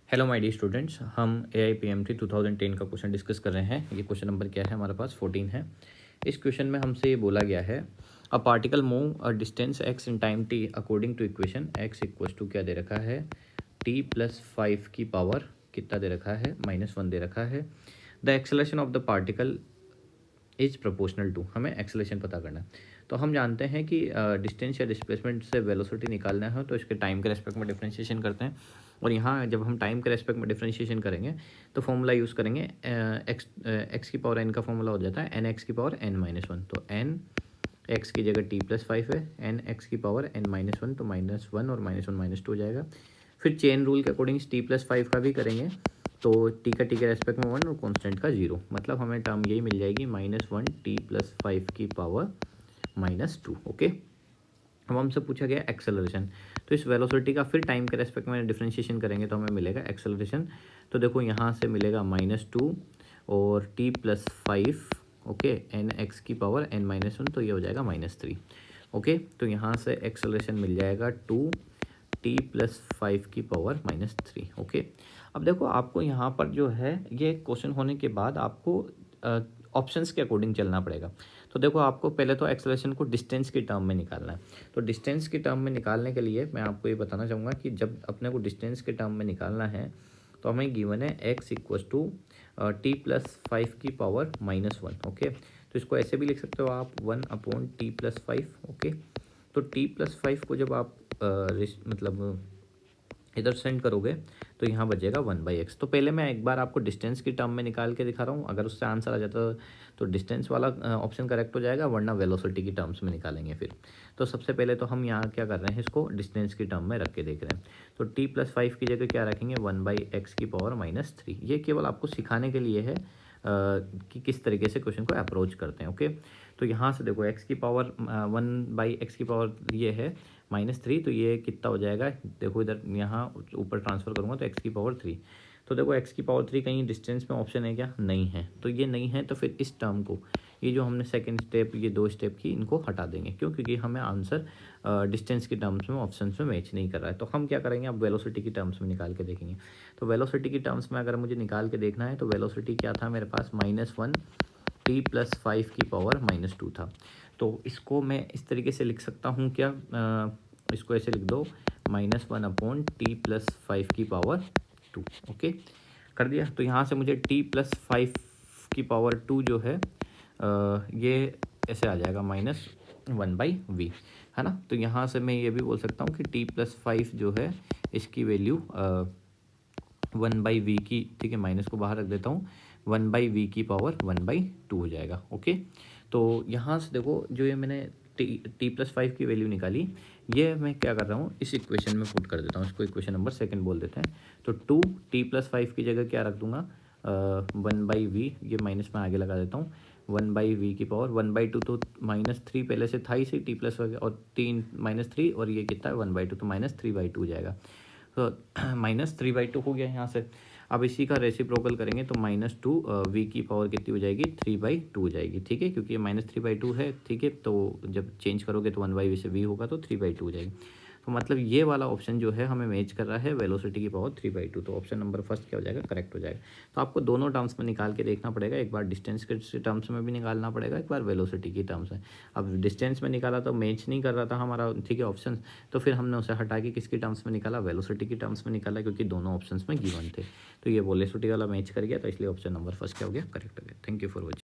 Hello my dear students, हम AIPMT 2010 का question discuss कर रहे हैं। ये क्वेश्चन नंबर क्या है? हमारे पास 14 है। इस क्वेश्चन में हमसे ये बोला गया है, a particle move a distance x in time t according to equation x equal to क्या दे रखा है, t प्लस 5 की पावर कितना दे रखा है, -1 दे रखा है। The acceleration of the particle is proportional to, हमें एक्सेलरेशन पता करना है। तो हम जानते हैं कि डिस्टेंस या डिस्प्लेसमेंट से वेलोसिटी निकालना है तो इसके टाइम के रेस्पेक्ट में डिफरेंशिएशन करते हैं। और यहाँ जब हम टाइम के रेस्पेक्ट में डिफरेंशिएशन करेंगे तो फॉर्मूला यूज़ करेंगे, एक्स की पावर एन का फॉर्मूला हो जाता है एन एक्स की पावर n-1। तो एन एक्स की जगह t+5 है, एन एक्स की पावर n-1, तो -1 और -1 -2 हो जाएगा। फिर चेन रूल के अकॉर्डिंग t+5 का भी करेंगे तो टी का टी के रेस्पेक्ट में 1 और कॉन्स्टेंट का 0, मतलब हमें टर्म यही मिल जाएगी -1 t+5 की पावर -2। ओके, अब हमसे पूछा गया एक्सेलरेशन, तो इस वेलोसिटी का फिर टाइम के रेस्पेक्ट में डिफरेंशिएशन करेंगे तो हमें मिलेगा एक्सेलरेशन। तो देखो यहाँ से मिलेगा -2 और t+5, ओके, एन एक्स की पावर n-1, तो ये हो जाएगा -3। ओके, तो यहाँ से एक्सेलरेशन मिल जाएगा 2t+5 की पावर -3। ओके, अब देखो आपको यहाँ पर जो है ये क्वेश्चन होने के बाद आपको ऑप्शंस के अकॉर्डिंग चलना पड़ेगा। तो देखो आपको पहले तो एक्सेलरेशन को डिस्टेंस की टर्म में निकालना है। तो डिस्टेंस की टर्म में निकालने के लिए मैं आपको ये बताना चाहूँगा कि जब अपने को डिस्टेंस के टर्म में निकालना है तो हमें गिवन है x इक्वल टू t+5 की पावर -1। ओके, तो इसको ऐसे भी लिख सकते हो आप 1/t+5। ओके, तो t+5 को जब आप मतलब इधर सेंड करोगे तो यहाँ बचेगा 1/x। तो पहले मैं एक बार आपको डिस्टेंस की टर्म में निकाल के दिखा रहा हूँ, अगर उससे आंसर आ जाता तो डिस्टेंस वाला ऑप्शन करेक्ट हो जाएगा, वरना वेलोसिटी की टर्म्स में निकालेंगे फिर। तो सबसे पहले तो हम यहाँ क्या कर रहे हैं, इसको डिस्टेंस की टर्म में रख के देख रहे हैं। तो t+5 की जगह क्या रखेंगे, 1/x की पावर -3। ये केवल आपको सिखाने के लिए है कि किस तरीके से क्वेश्चन को अप्रोच करते हैं। ओके, तो यहाँ से देखो x की पावर 1/x की पावर ये है -3, तो ये कितना हो जाएगा, देखो इधर यहाँ ऊपर ट्रांसफर करूँगा तो x की पावर 3। तो देखो x की पावर 3 कहीं डिस्टेंस में ऑप्शन है क्या? नहीं है। तो ये नहीं है, तो फिर इस टर्म को, ये जो हमने सेकंड स्टेप, ये 2 स्टेप की, इनको हटा देंगे। क्यों? क्योंकि हमें आंसर डिस्टेंस की टर्म्स में ऑप्शन में मैच नहीं कर रहा है। तो हम क्या करेंगे, अब वेलोसिटी की टर्म्स में निकाल के देखेंगे। तो वेलोसिटी की टर्म्स में अगर मुझे निकाल के देखना है तो वेलोसिटी क्या था मेरे पास, -1 t+5 की पावर -2 था। तो इसको मैं इस तरीके से लिख सकता हूँ क्या, इसको ऐसे लिख दो, -1/t+5 की पावर 2। ओके, कर दिया। तो यहाँ से मुझे t+5 की पावर 2 जो है ये ऐसे आ जाएगा -1/v, है ना। तो यहाँ से मैं ये भी बोल सकता हूँ कि t+5 जो है इसकी वैल्यू 1/v की, ठीक है, माइनस को बाहर रख देता हूँ, 1/v की पावर 1/2 हो जाएगा। ओके, तो यहाँ से देखो जो ये मैंने t+5 की वैल्यू निकाली, ये मैं क्या कर रहा हूँ, इस इक्वेशन में पुट कर देता हूँ। इसको इक्वेशन नंबर सेकंड बोल देते हैं। तो 2t+5 की जगह क्या रख दूंगा, 1/v, ये माइनस में आगे लगा देता हूँ, 1/v की पावर 1/2, तो -3 पहले से था ही सही, t+5 और 3 -3, और ये कितना है 1/2, तो -3/2 हो जाएगा। तो -3/2 हो गया यहाँ से। अब इसी का रेसिप्रोकल करेंगे तो -2 v की पावर कितनी हो जाएगी, 3/2 हो जाएगी। ठीक है, क्योंकि ये -3/2 है। ठीक है, तो जब चेंज करोगे तो 1/v से v होगा तो 3/2 हो जाएगी। तो मतलब ये वाला ऑप्शन जो है हमें मैच कर रहा है वेलोसिटी की पावर 3/2। तो ऑप्शन नंबर फर्स्ट क्या हो जाएगा, करेक्ट हो जाएगा। तो आपको दोनों टर्म्स में निकाल के देखना पड़ेगा, एक बार डिस्टेंस के टर्म्स में भी निकालना पड़ेगा, एक बार वेलोसिटी की टर्म्स में। अब डिस्टेंस में निकाला तो मैच नहीं कर रहा था हमारा, ठीक है, ऑप्शन, तो फिर हमने उसे हटा के किसकी टर्म्स में निकाला, वेलोसिटी की टर्म्स में निकाला, क्योंकि दोनों ऑप्शंस में गिवन थे। तो ये वेलोसिटी वाला मैच कर गया, तो इसलिए ऑप्शन नंबर फर्स्ट क्या हो गया, करेक्ट हो गया। Thank you for watching.